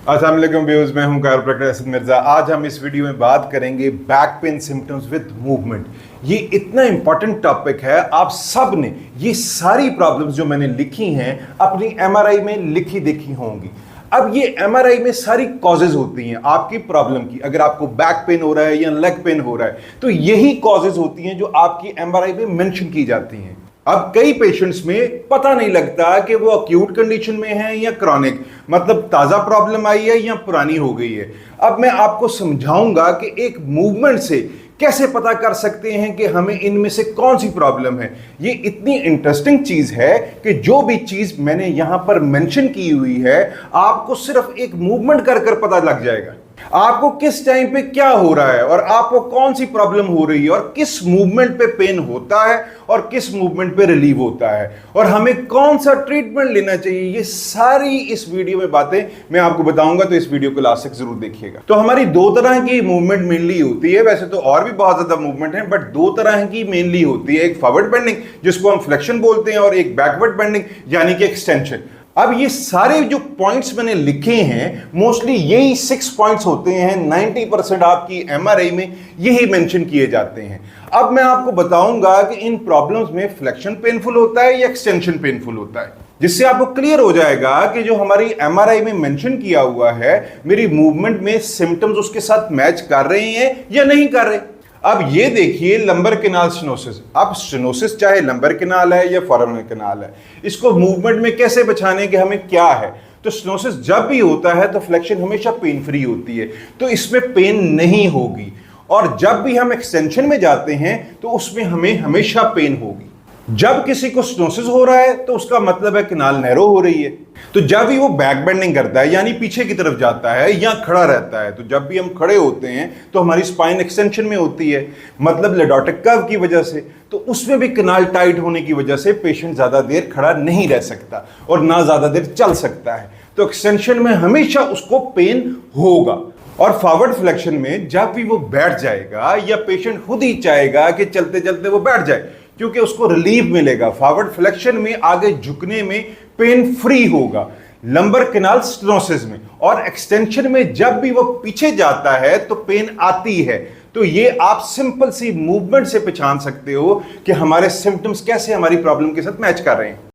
अस्सलाम वालेकुम व्यूअर्स, मैं हूं कायरोप्रैक्टर असद मिर्जा। आज हम इस वीडियो में बात करेंगे back pain symptoms with movement. ये इतना इंपॉर्टेंट टॉपिक है, आप सब ने ये सारी प्रॉब्लम्स जो मैंने लिखी हैं अपनी एमआरआई में लिखी देखी होंगी। अब ये एमआरआई में सारी कॉजेज होती हैं आपकी प्रॉब्लम की। अगर आपको बैक पेन हो रहा है या लेग पेन हो रहा है तो यही कॉजेज होती हैं जो आपकी एमआरआई में मेंशन की जाती हैं। अब कई पेशेंट्स में पता नहीं लगता कि वो अक्यूट कंडीशन में है या क्रॉनिक, मतलब ताज़ा प्रॉब्लम आई है या पुरानी हो गई है। अब मैं आपको समझाऊंगा कि एक मूवमेंट से कैसे पता कर सकते हैं कि हमें इनमें से कौन सी प्रॉब्लम है। ये इतनी इंटरेस्टिंग चीज है कि जो भी चीज मैंने यहां पर मेंशन की हुई है आपको सिर्फ एक मूवमेंट कर पता लग जाएगा आपको किस टाइम पे क्या हो रहा है और आपको कौन सी प्रॉब्लम हो रही है और किस मूवमेंट पे पेन होता है और किस मूवमेंट पे रिलीव होता है और हमें कौन सा ट्रीटमेंट लेना चाहिए। ये सारी इस वीडियो में बातें मैं आपको बताऊंगा, तो इस वीडियो को लास्ट तक जरूर देखिएगा। तो हमारी दो तरह की मूवमेंट मेनली होती है, वैसे तो और भी बहुत ज्यादा मूवमेंट है बट दो तरह की मेनली होती है। एक फॉरवर्ड बेंडिंग जिसको हम फ्लेक्शन बोलते हैं और एक बैकवर्ड बेंडिंग यानी कि एक्सटेंशन। अब ये सारे जो पॉइंट्स मैंने लिखे हैं मोस्टली यही 6 पॉइंट्स होते हैं। 90% आपकी एमआरआई में यही मेंशन किए जाते हैं। अब मैं आपको बताऊंगा कि इन प्रॉब्लम्स में फ्लेक्शन पेनफुल होता है या एक्सटेंशन पेनफुल होता है, जिससे आपको क्लियर हो जाएगा कि जो हमारी एमआरआई में मेंशन किया हुआ है मेरी मूवमेंट में सिम्टम्स उसके साथ मैच कर रहे हैं या नहीं कर रहे। अब ये देखिए लंबर कैनाल स्टेनोसिस। अब स्टेनोसिस चाहे लंबर कैनाल है या फॉरवर्ड कैनाल है, इसको मूवमेंट में कैसे बचाने के हमें क्या है। तो स्टेनोसिस जब भी होता है तो फ्लेक्शन हमेशा पेन फ्री होती है, तो इसमें पेन नहीं होगी। और जब भी हम एक्सटेंशन में जाते हैं तो उसमें हमें हमेशा पेन होगी। जब किसी को स्टेनोसिस हो रहा है तो उसका मतलब है कैनाल नैरो हो रही है। तो जब भी वो बैक बेंडिंग करता है यानी पीछे की तरफ जाता है या खड़ा रहता है, तो जब भी हम खड़े होते हैं तो हमारी स्पाइन एक्सटेंशन में होती है, मतलब लेडोटिक कर्व की वजह से। तो उसमें भी कैनाल टाइट होने की वजह से पेशेंट ज्यादा देर खड़ा नहीं रह सकता और ना ज्यादा देर चल सकता है। तो एक्सटेंशन में हमेशा उसको पेन होगा। और फॉरवर्ड फ्लेक्शन में जब भी वो बैठ जाएगा या पेशेंट खुद ही चाहेगा कि चलते चलते वो बैठ जाए क्योंकि उसको रिलीफ मिलेगा। फॉरवर्ड फ्लेक्शन में आगे झुकने में पेन फ्री होगा लंबर कैनाल स्टेनोसिस में। और एक्सटेंशन में जब भी वो पीछे जाता है तो पेन आती है। तो ये आप सिंपल सी मूवमेंट से पहचान सकते हो कि हमारे सिम्टम्स कैसे हमारी प्रॉब्लम के साथ मैच कर रहे हैं।